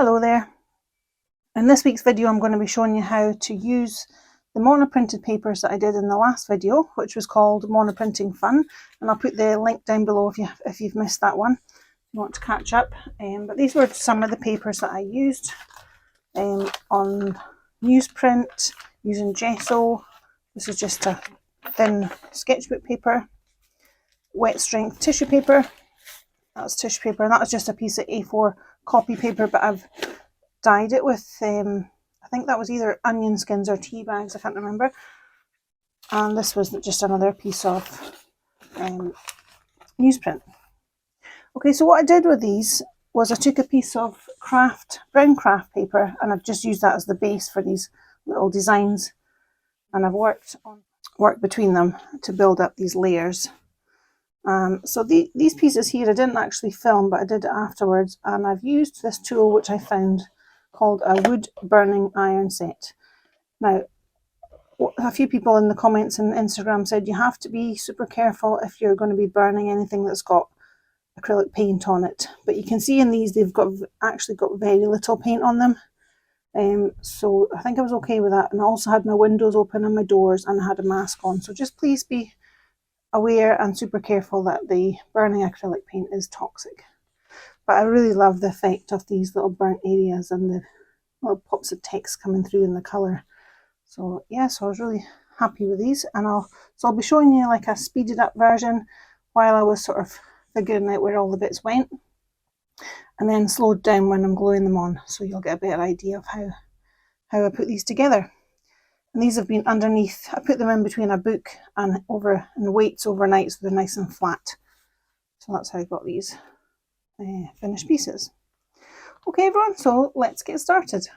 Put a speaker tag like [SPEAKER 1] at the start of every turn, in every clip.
[SPEAKER 1] Hello there. In this week's video I'm going to be showing you how to use the monoprinted papers that I did in the last video, which was called Monoprinting Fun, and I'll put the link down below if you've missed that one, if you want to catch up. But these were some of the papers that I used on newsprint, using gesso. This is just a thin sketchbook paper, wet strength tissue paper. That's tissue paper, and that was just a piece of A4 copy paper, but I've dyed it with I think that was either onion skins or tea bags, I can't remember. And this was just another piece of newsprint. Okay, so what I did with these was I took a piece of brown craft paper, and I've just used that as the base for these little designs, and I've worked between them to build up these layers. So these pieces here I didn't actually film, but I did it afterwards, and I've used this tool which I found called a wood burning iron set. Now, a few people in the comments on Instagram said you have to be super careful if you're going to be burning anything that's got acrylic paint on it, but you can see in these they've actually got very little paint on them. So I think I was okay with that, and I also had my windows open and my doors, and I had a mask on, so just please be aware and super careful that the burning acrylic paint is toxic. But I really love the effect of these little burnt areas and the little pops of text coming through in the colour. So yeah, so I was really happy with these, and I'll be showing you like a speeded up version while I was sort of figuring out where all the bits went, and then slowed down when I'm gluing them on, so you'll get a better idea of how I put these together. And these have been underneath, I put them in between a book and weights overnight, so they're nice and flat. So that's how I got these finished pieces. Okay everyone, so let's get started.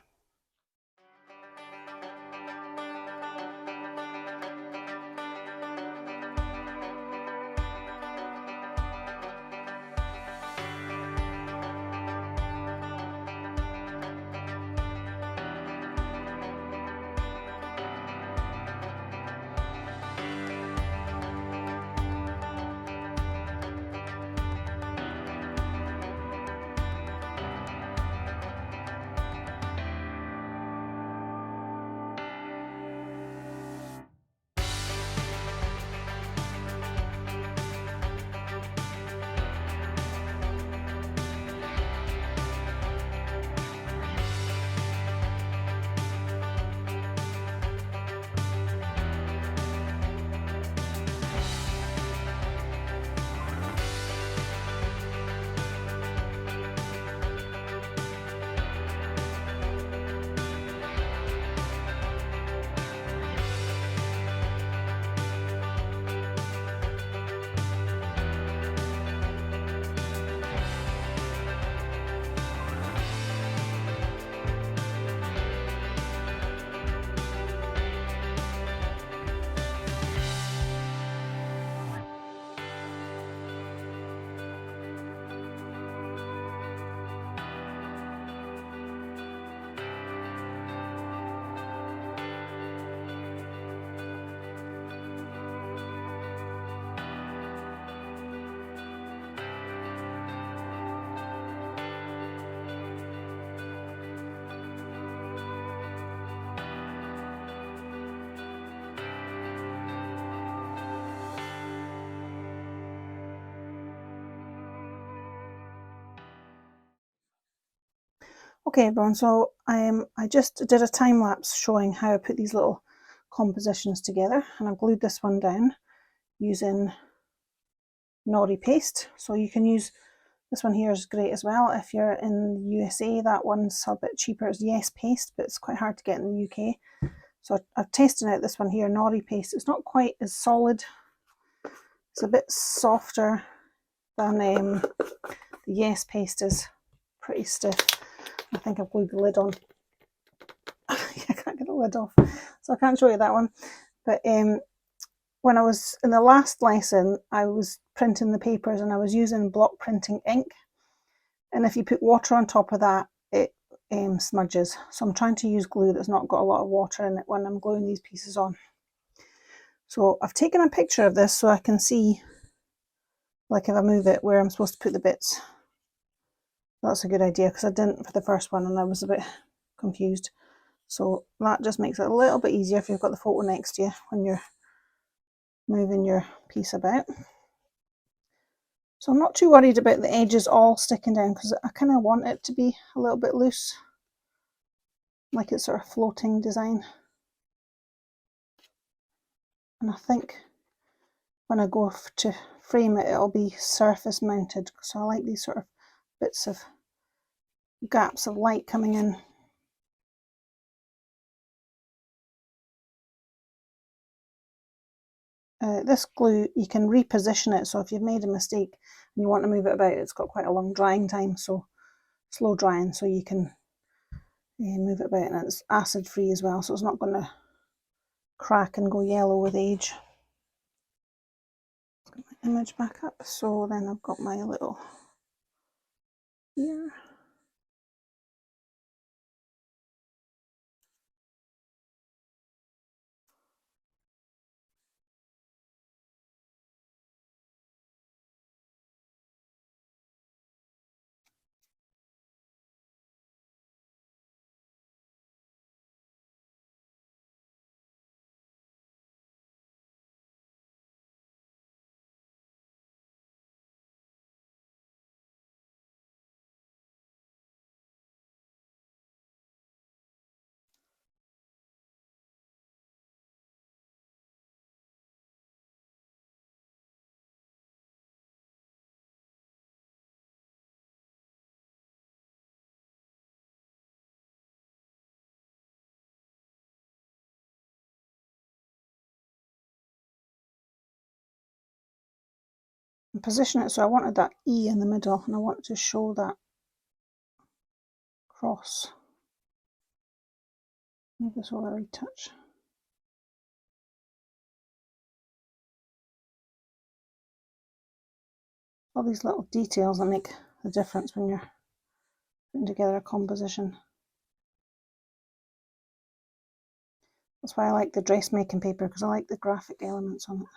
[SPEAKER 1] Okay everyone, so I just did a time lapse showing how I put these little compositions together, and I've glued this one down using nori paste. So you can use this one here, is great as well if you're in the USA. That one's a bit cheaper, it's Yes Paste, but it's quite hard to get in the UK. So I've tested out this one here, nori paste. It's not quite as solid, it's a bit softer than the Yes Paste is, pretty stiff. I think I've glued the lid on. I can't get the lid off, so I can't show you that one. But when I was in the last lesson, I was printing the papers and I was using block printing ink. And if you put water on top of that, it smudges. So I'm trying to use glue that's not got a lot of water in it when I'm gluing these pieces on. So I've taken a picture of this so I can see, like if I move it, where I'm supposed to put the bits. That's a good idea, because I didn't for the first one and I was a bit confused. So that just makes it a little bit easier if you've got the photo next to you when you're moving your piece about. So I'm not too worried about the edges all sticking down, because I kind of want it to be a little bit loose, like it's sort of floating design. And I think when I go to frame it, it'll be surface mounted, so I like these sort of bits of gaps of light coming in. This glue, you can reposition it, so if you've made a mistake and you want to move it about, it's got quite a long drying time, so slow drying, so you can move it about, and it's acid free as well, so it's not going to crack and go yellow with age. Let's get my image back up. So then I've got my little here. And position it so I wanted that E in the middle, and I want to show that cross. Move this over a wee touch. All these little details that make the difference when you're putting together a composition. That's why I like the dressmaking paper, because I like the graphic elements on it.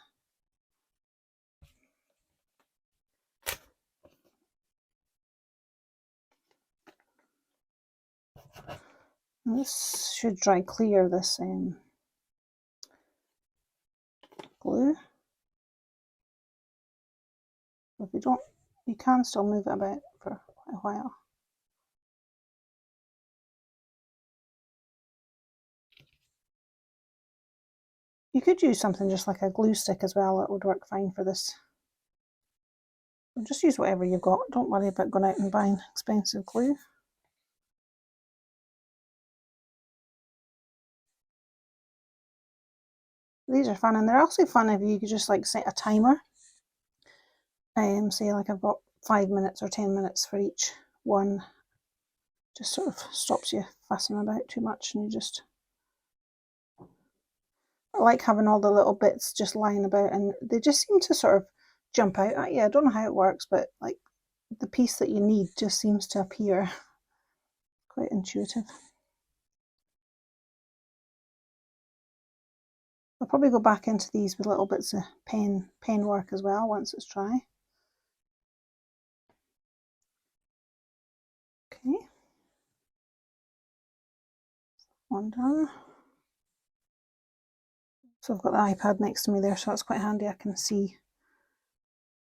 [SPEAKER 1] And this should dry clear, this glue. If you don't, you can still move it about for quite a while. You could use something just like a glue stick as well, it would work fine for this. Just use whatever you've got, don't worry about going out and buying expensive glue. These are fun, and they're also fun if you could just like set a timer. Say like I've got 5 minutes or 10 minutes for each one. Just sort of stops you fussing about too much, and you just, I like having all the little bits just lying about, and they just seem to sort of jump out at you. I don't know how it works, but like the piece that you need just seems to appear. Quite intuitive. I'll probably go back into these with little bits of pen work as well once it's dry. Okay, one done. So I've got the iPad next to me there, so that's quite handy. I can see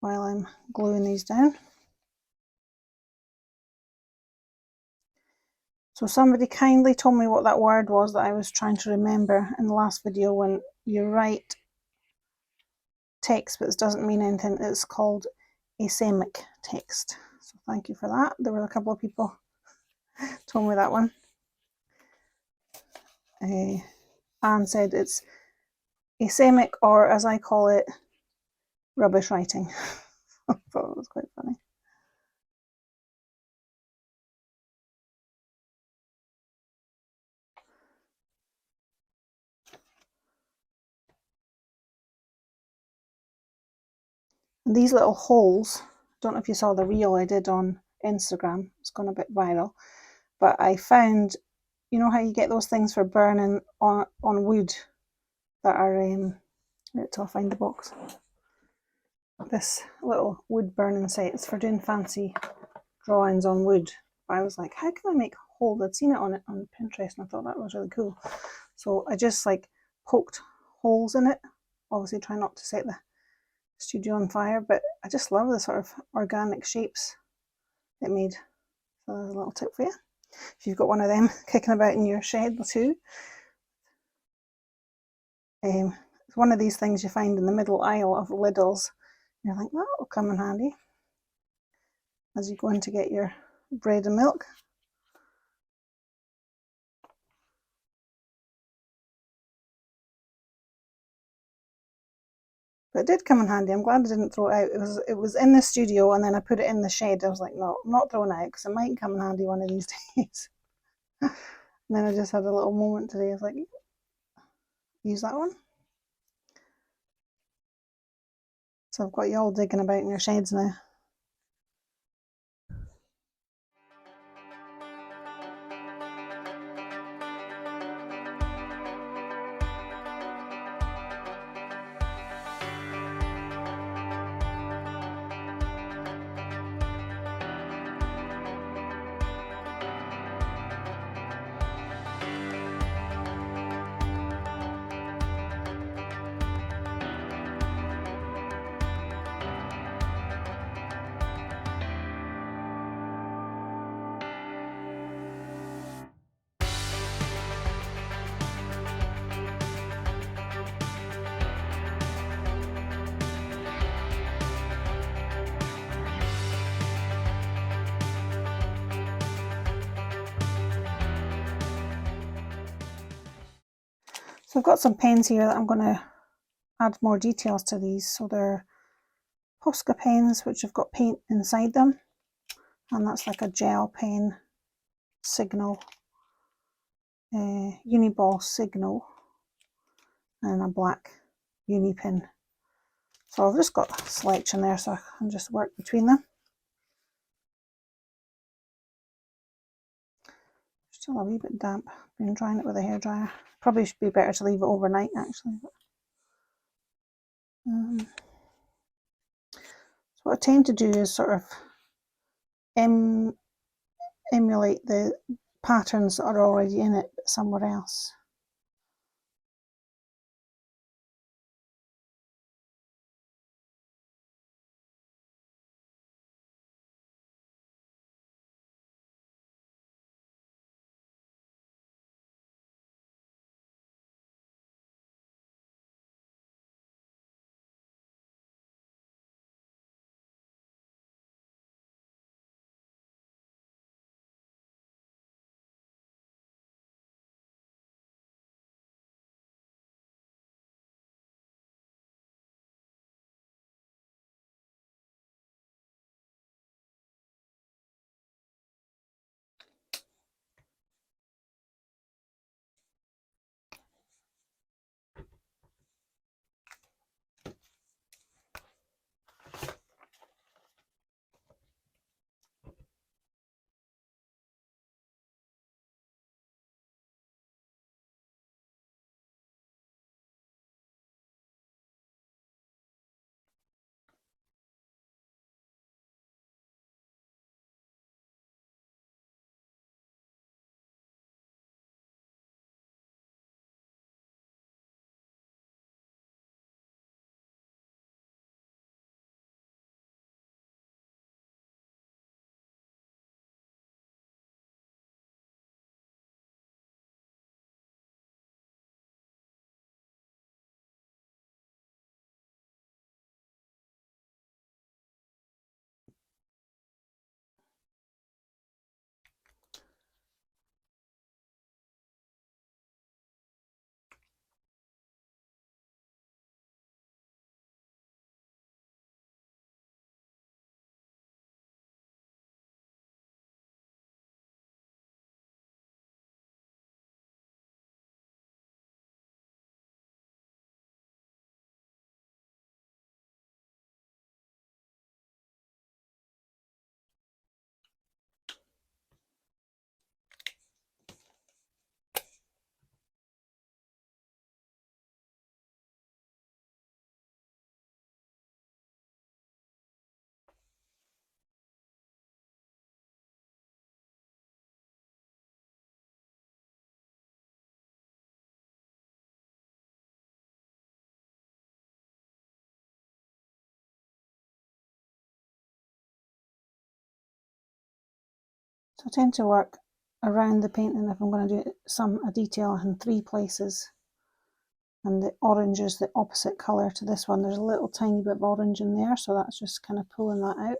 [SPEAKER 1] while I'm gluing these down. So somebody kindly told me what that word was that I was trying to remember in the last video. When you write text but it doesn't mean anything, it's called asemic text. So thank you for that. There were a couple of people told me that one. Anne said it's asemic, or as I call it, rubbish writing. I thought it was quite funny. And these little holes, I don't know if you saw the reel I did on Instagram, it's gone a bit viral, but I found, you know how you get those things for burning on wood that are, wait till I find the box. This little wood burning set, it's for doing fancy drawings on wood. But I was like, how can I make holes? I'd seen it on Pinterest and I thought that was really cool. So I just like poked holes in it. Obviously try not to set the studio on fire, but I just love the sort of organic shapes it made. So there's a little tip for you. If you've got one of them kicking about in your shed too. It's one of these things you find in the middle aisle of Lidl's. You're like, that will come in handy as you go in to get your bread and milk. But it did come in handy. I'm glad I didn't throw it out. It was in the studio and then I put it in the shed. I was like, no, I'm not throwing it out because it might come in handy one of these days. And then I just had a little moment today. I was like, use that one. So I've got you all digging about in your sheds now. So I've got some pens here that I'm going to add more details to these. So they're Posca pens which have got paint inside them, and that's like a gel pen signal, Uniball signal, and a black uni pin. So I've just got a selection there so I can just work between them. Still a wee bit damp. Been drying it with a hairdryer. Probably should be better to leave it overnight actually. So what I tend to do is sort of emulate the patterns that are already in it somewhere else. So I tend to work around the painting if I'm going to do a detail in 3 places. And the orange is the opposite colour to this one. There's a little tiny bit of orange in there, so that's just kind of pulling that out.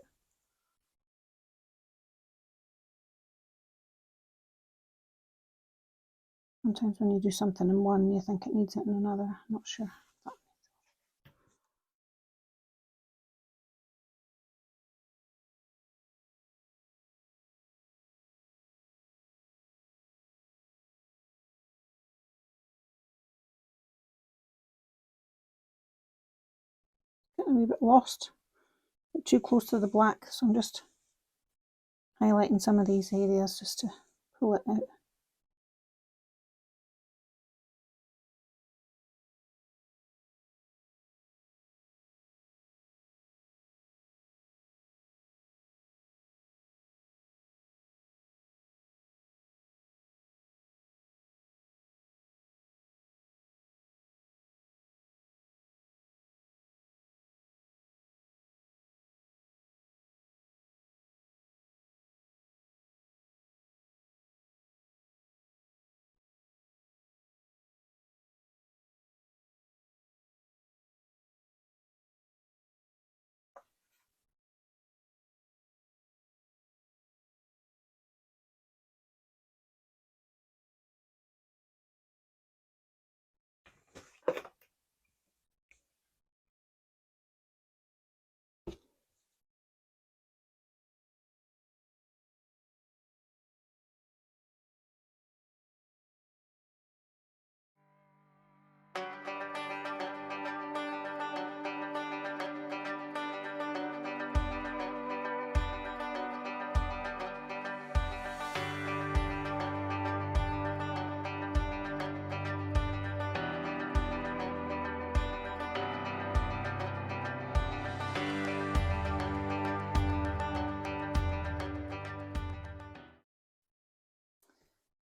[SPEAKER 1] Sometimes when you do something in one, you think it needs it in another. I'm not sure. Getting a wee bit lost, a bit too close to the black, so I'm just highlighting some of these areas just to pull it out.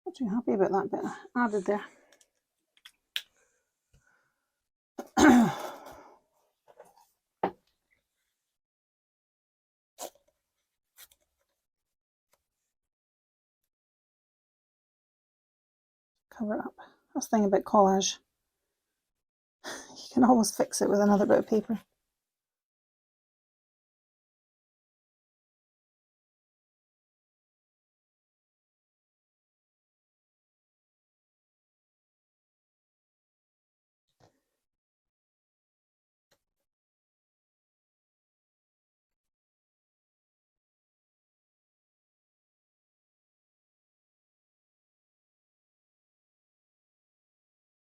[SPEAKER 1] Not too happy about that bit I added there. Cover it up. That's the thing about collage. You can always fix it with another bit of paper.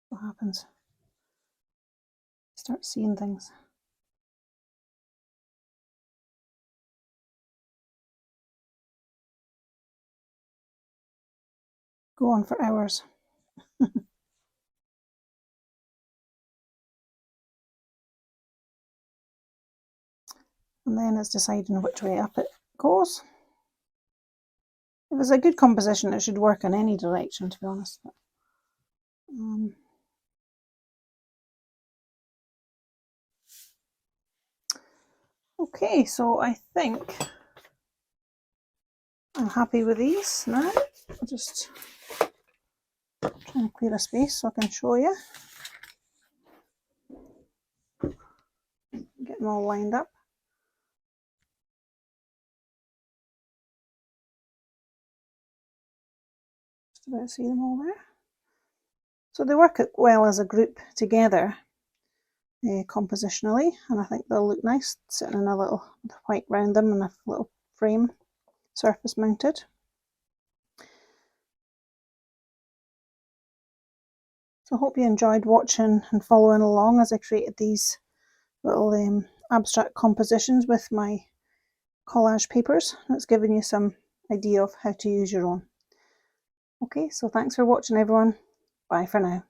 [SPEAKER 1] What happens? Start seeing things. Go on for hours. And then it's deciding which way up it goes. If it's a good composition, it should work in any direction, to be honest. Okay, so I think I'm happy with these now. I'll just try and clear a space so I can show you. Get them all lined up. Just about see them all there. So they work well as a group together compositionally, and I think they'll look nice sitting in a little white round them and a little frame, surface mounted. So I hope you enjoyed watching and following along as I created these little abstract compositions with my collage papers. That's given you some idea of how to use your own. Okay, so thanks for watching everyone. Bye for now.